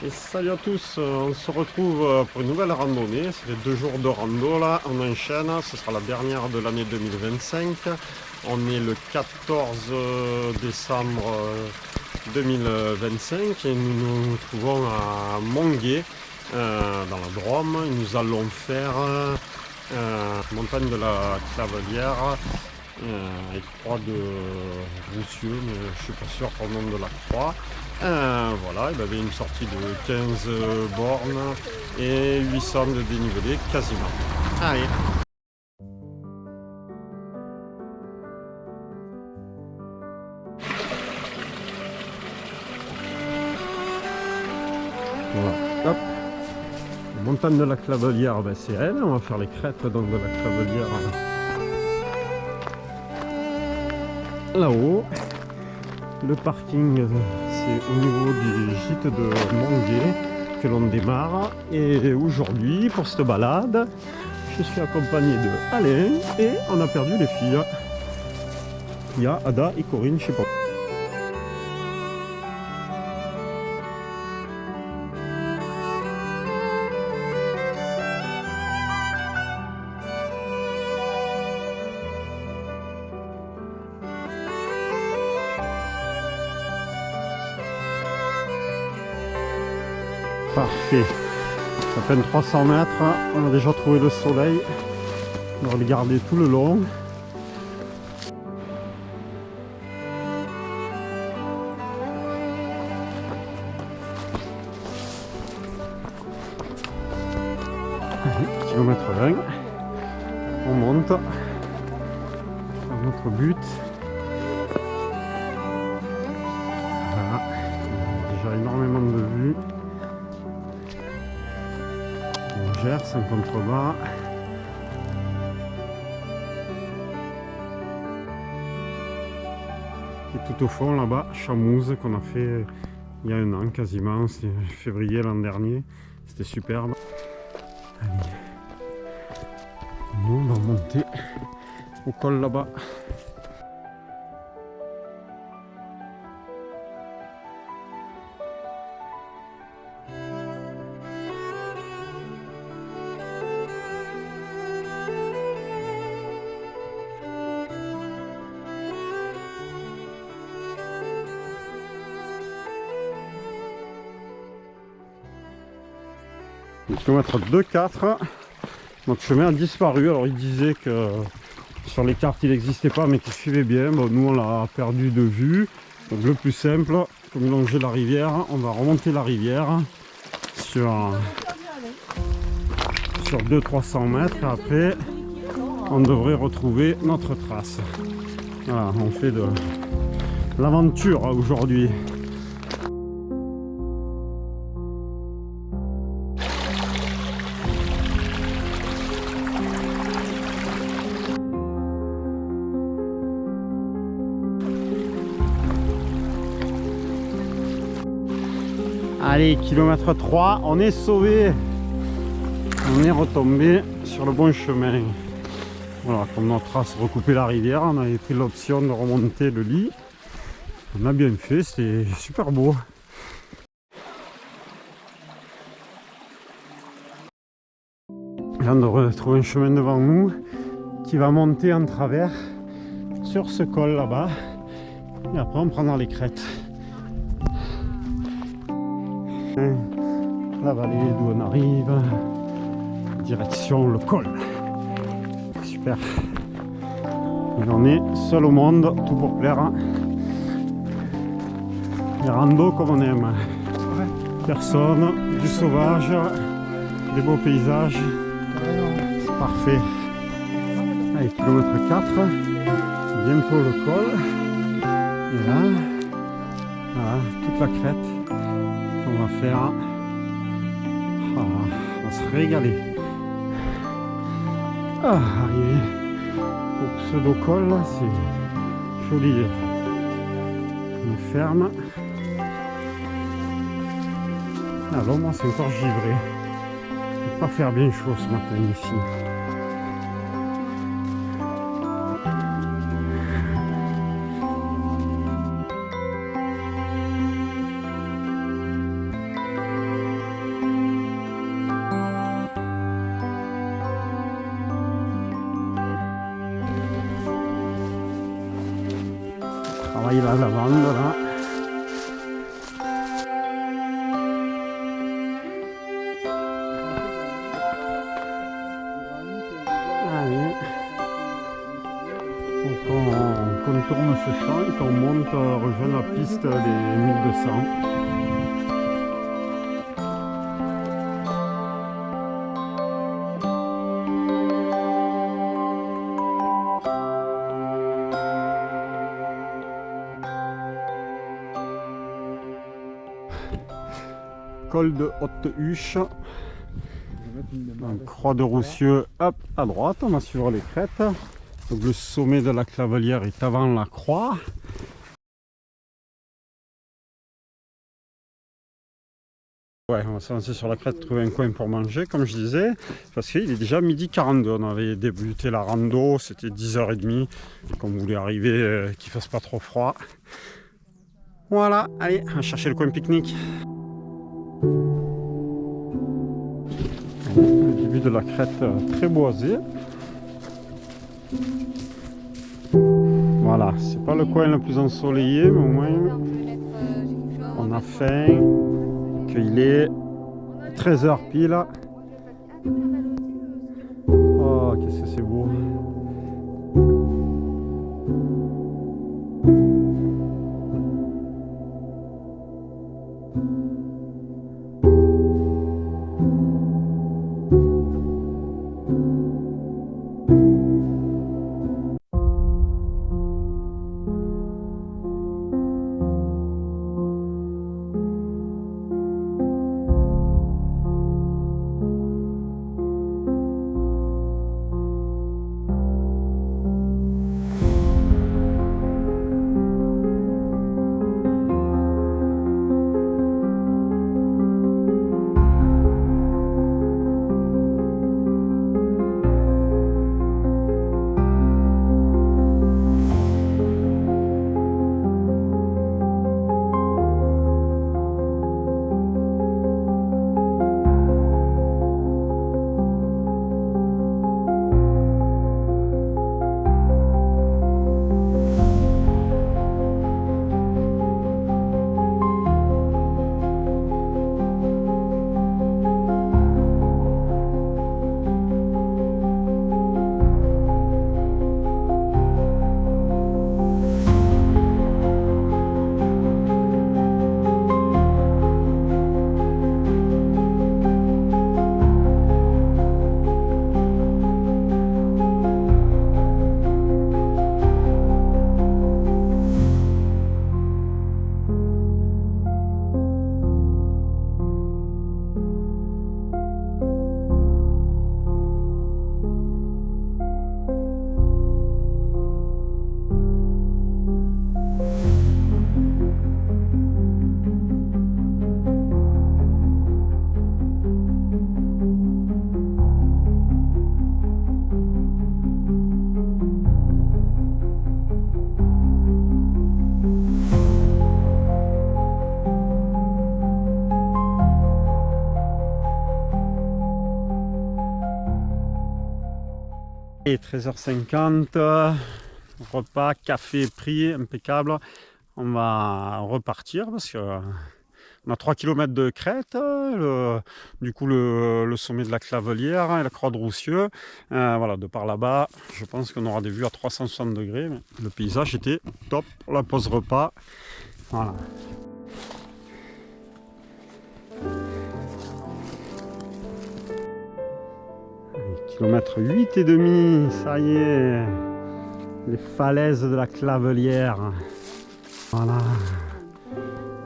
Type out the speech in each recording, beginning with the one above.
Et salut à tous, on se retrouve pour une nouvelle randonnée. Ça fait 2 jours de rando là, on enchaîne, ce sera la dernière de l'année 2025. On est le 14 décembre 2025 et nous nous trouvons à Mongué, dans la Drôme. Nous allons faire montagne de la Clavelière et croix de Roussieux, mais je ne suis pas sûr pour le nom de la croix. Voilà, il y avait une sortie de 15 bornes et 800 de dénivelé quasiment. Allez. Voilà, hop. La montagne de la Clavelière, ben, c'est elle. On va faire les crêtes donc, de la Clavelière là-haut. Le parking, c'est au niveau du gîte de Mongué que l'on démarre. Et aujourd'hui, pour cette balade, je suis accompagné de Alain et on a perdu les filles. Il y a Ada et Corinne, je sais pas. Parfait. À peine 300 mètres, on a déjà trouvé le soleil. On va le garder tout le long. Kilomètre 20. On monte à notre but. Voilà. Déjà énormément de vues. On gère 5 contrebas. Et tout au fond là-bas, Chamouze qu'on a fait il y a 1 an quasiment, c'est février l'an dernier. C'était superbe. Allez. Nous on va monter au col là-bas. Kilomètre 2,4. Notre chemin a disparu. Alors il disait que sur les cartes il n'existait pas mais qu'il suivait bien. Bon, nous on l'a perdu de vue. Donc le plus simple, comme longer la rivière, on va remonter la rivière sur 200-300 mètres. Et après on devrait retrouver notre trace. Voilà, on fait de l'aventure aujourd'hui. Allez, kilomètre 3, on est sauvé. On est retombé sur le bon chemin. Voilà, comme notre trace recoupait la rivière, on avait pris l'option de remonter le lit. On a bien fait, c'est super beau. Là, on devrait trouver un chemin devant nous qui va monter en travers sur ce col là-bas. Et après, on prendra les crêtes. La vallée d'où on arrive, direction le col. Super. Et on est seul au monde, tout pour plaire. Les randos comme on aime. Personne, du sauvage, des beaux paysages. C'est parfait. Allez, kilomètre 4. Bientôt le col. Et là, voilà, toute la crête. On va faire, on va se régaler. Arrivé au pseudo-col, c'est joli, une ferme. Alors moi c'est encore givré, il ne va pas faire bien chaud ce matin ici. travaille la lavande là. Allez. Donc on contourne ce champ et on monte rejoindre la piste des 1200. Col de Haute-Huche, croix de Roussieux, hop, à droite, on va suivre les crêtes. Donc le sommet de la Clavelière est avant la croix. Ouais, on va se lancer sur la crête, trouver un coin pour manger, comme je disais, parce qu'il est déjà 12h42. On avait débuté la rando, c'était 10h30. Et comme vous voulez arriver, qu'il ne fasse pas trop froid. Voilà, allez, on va chercher le coin pique-nique. Le début de la crête très boisée. Voilà, c'est pas le coin le plus ensoleillé, mais au moins on a faim, qu'il est 13h pile. Oh, qu'est-ce que c'est beau. Et 13h50, repas, café pris, impeccable. On va repartir parce que on a 3 km de crête, du coup le sommet de la Clavelière et la croix de Roussieux. Voilà, de par là-bas, je pense qu'on aura des vues à 360 degrés. Mais le paysage était top pour la pause repas. Voilà. Kilomètre 8,5, ça y est, les falaises de la Clavelière. Voilà.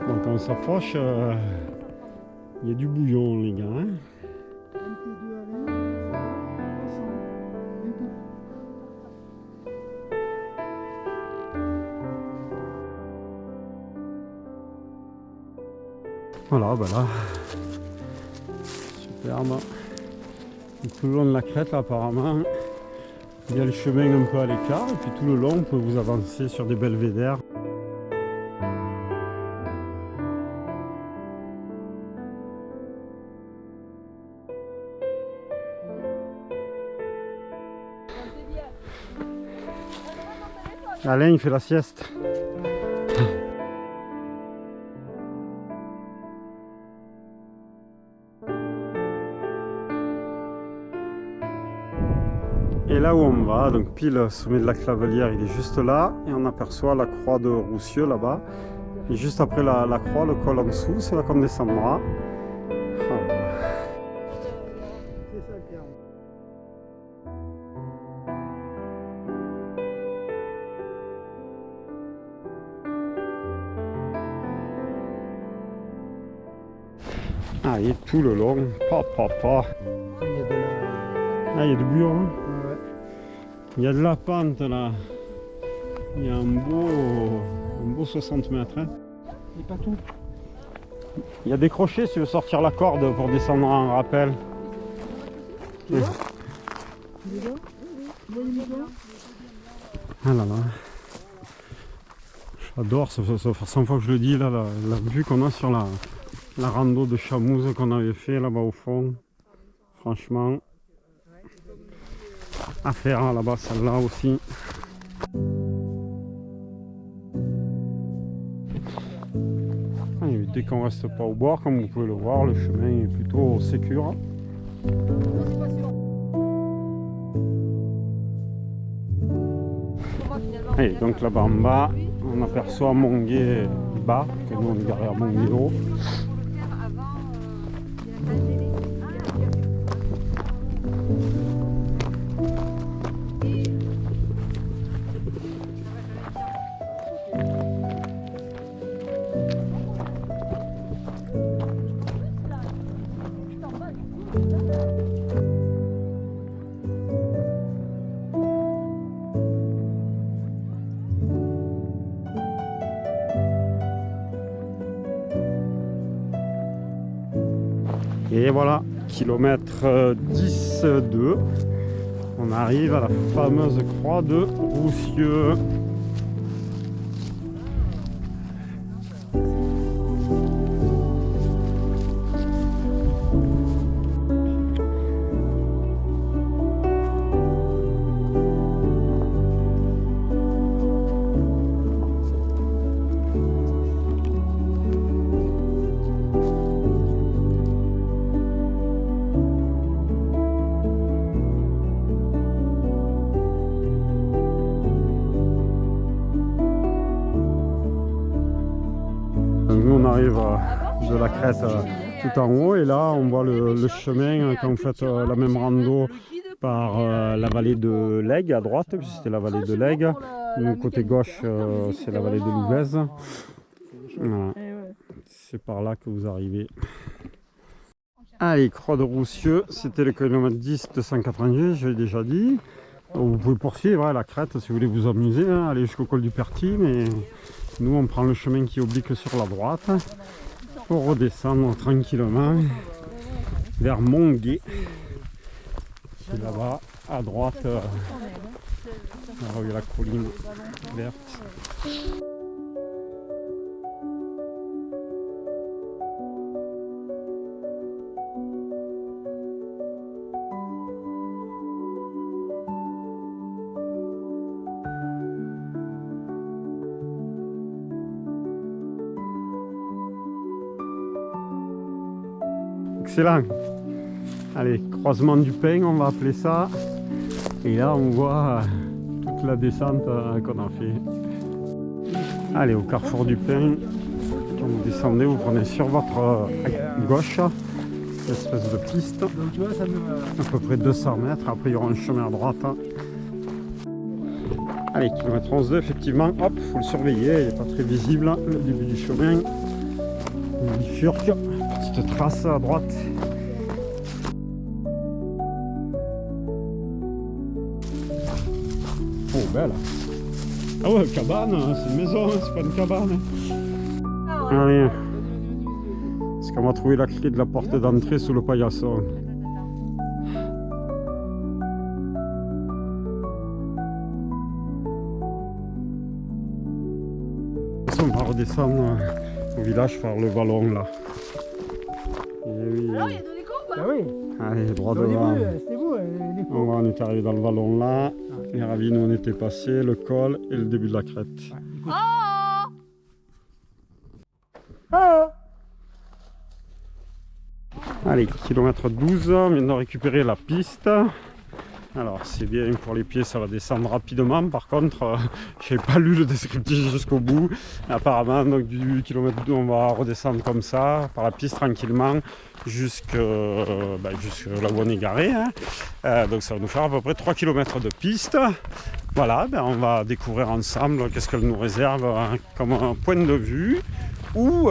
Bon, quand on s'approche, il y a du bouillon, les gars. Hein. Voilà, ben là, superbe. Tout le long de la crête, là, apparemment, il y a le chemin un peu à l'écart, et puis tout le long, on peut vous avancer sur des belvédères. Alain, il fait la sieste. là où on va, donc pile au sommet de la Clavelière, il est juste là. Et on aperçoit la croix de Roussieux là-bas. Et juste après la croix, le col en dessous, c'est là qu'on descendra. Ah, il est tout le long. Ah, il y a du bureau. Ouais. Il y a de la pente là. Il y a un beau 60 mètres. Hein. Et pas tout. Il y a des crochets si tu veux sortir la corde pour descendre en rappel. Tu vois? Ah là là. J'adore, ça fait 100 fois que je le dis là, la vue qu'on a sur la rando de Chamouze qu'on avait fait là-bas au fond. Franchement, à faire là-bas, celle-là aussi. Et dès qu'on reste pas au bord, comme vous pouvez le voir, le chemin est plutôt sécure. Et donc là-bas en bas, on aperçoit Monguet bas, que nous on est garé à Monguet haut. Et voilà, kilomètre 10,2, on arrive à la fameuse croix de Roussieux. Nous on arrive de la crête tout en haut et là on voit le chemin quand vous faites la même rando par la vallée de l'Aigle à droite, puis c'était la vallée de l'Aigle. Nous côté gauche c'est la vallée de l'Ouvèze. Voilà. C'est par là que vous arrivez. Allez, croix de Roussieux, c'était le kilomètre 10 de 190, je l'ai déjà dit. Vous pouvez poursuivre la crête si vous voulez vous amuser, aller jusqu'au col du Pertis, mais nous on prend le chemin qui oblique sur la droite pour redescendre tranquillement vers Monguet, qui est là-bas à droite, là où il y a la colline verte. Excellent. Allez, croisement du Pin, on va appeler ça. Et là, on voit toute la descente qu'on a fait. Allez, au carrefour du Pin, quand vous descendez, vous prenez sur votre gauche une espèce de piste. Donc, tu vois, ça me... à peu près 200 mètres. Après, il y aura un chemin à droite. Allez, kilomètre 11,2, effectivement. Hop, il faut le surveiller. Il n'est pas très visible, le début du chemin. Une bifurque. Petite trace à droite. Oh, belle. Ah ouais, cabane, c'est une maison, c'est pas une cabane. Allez. Est-ce qu'on va trouver la clé de la porte d'entrée sous le paillasson? On va redescendre au village faire le ballon là. Et oui. Alors, il y a de l'écho ou pas? Ah oui. Allez, droit devant. C'était beau, l'écho. On est arrivé dans le vallon là. Les ravines on était passés, le col et le début de la crête. Oh! Oh! Allez, kilomètre 12, on vient de récupérer la piste. Alors c'est bien pour les pieds, ça va descendre rapidement. Par contre, je n'avais pas lu le descriptif jusqu'au bout. Apparemment, donc du kilomètre 2, on va redescendre comme ça, par la piste tranquillement, jusque là où on est garé. Hein. Donc ça va nous faire à peu près 3 km de piste. Voilà, on va découvrir ensemble qu'est-ce qu'elle nous réserve comme un point de vue. Ou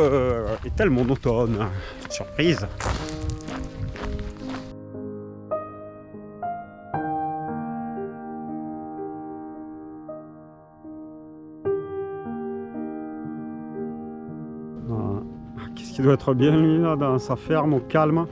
est-elle monotone? Surprise! Qu'est-ce qui doit être bien lui là dans sa ferme au calme.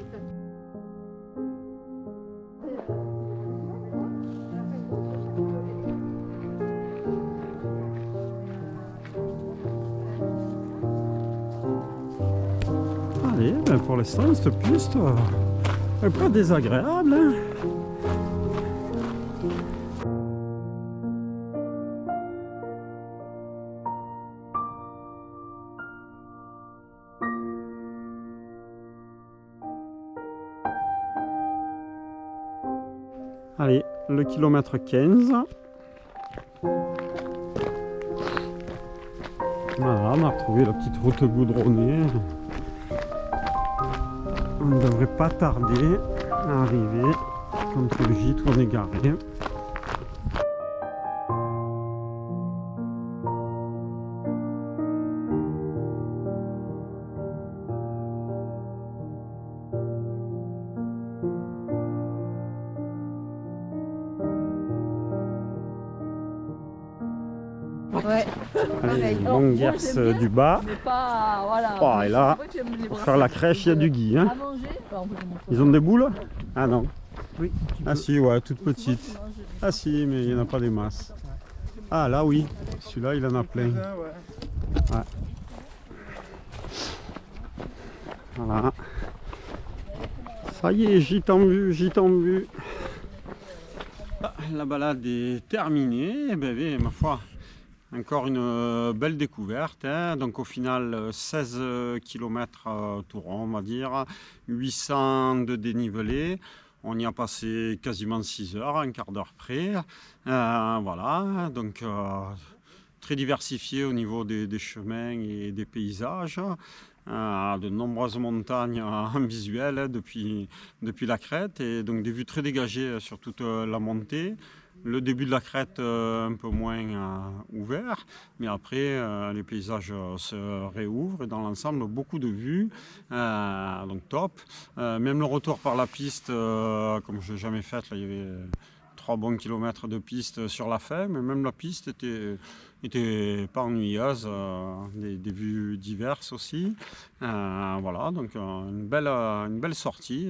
Allez, pour l'instant cette piste n'est pas désagréable. Hein. Allez, le kilomètre 15. Voilà, on a retrouvé la petite route goudronnée. On ne devrait pas tarder à arriver contre le gîte où on est garé. Ouais. Allez, Longuers du bas. Mais pas, voilà. Oh, et là, pour faire la crèche, il y a du gui. Hein. À manger. Enfin, on peut montrer. Ils ont des boules? Ah non. Oui. Ah si, ouais, toutes petites. Ah si, mais il n'y en a pas des masses. Ah là oui, celui-là il en a plein. Ouais. Voilà. Ça y est, gîte en vue, gîte en vue. La balade est terminée. Eh bien, ma foi, encore une belle découverte. Hein. Donc au final, 16 km tout rond, on va dire. 800 de dénivelé. On y a passé quasiment 6 heures, un quart d'heure près. Voilà, donc très diversifié au niveau des chemins et des paysages. De nombreuses montagnes en visuel depuis la crête et donc des vues très dégagées sur toute la montée. Le début de la crête un peu moins ouvert, mais après les paysages se réouvrent et dans l'ensemble beaucoup de vues, donc top. Même le retour par la piste, comme je n'ai jamais fait, là, il y avait 3 bons kilomètres de piste sur la fin, mais même la piste était pas ennuyeuse, des vues diverses aussi. Voilà, donc une belle sortie.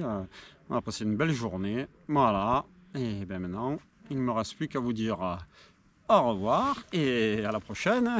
On a passé une belle journée. Voilà, et bien maintenant, il ne me reste plus qu'à vous dire au revoir et à la prochaine.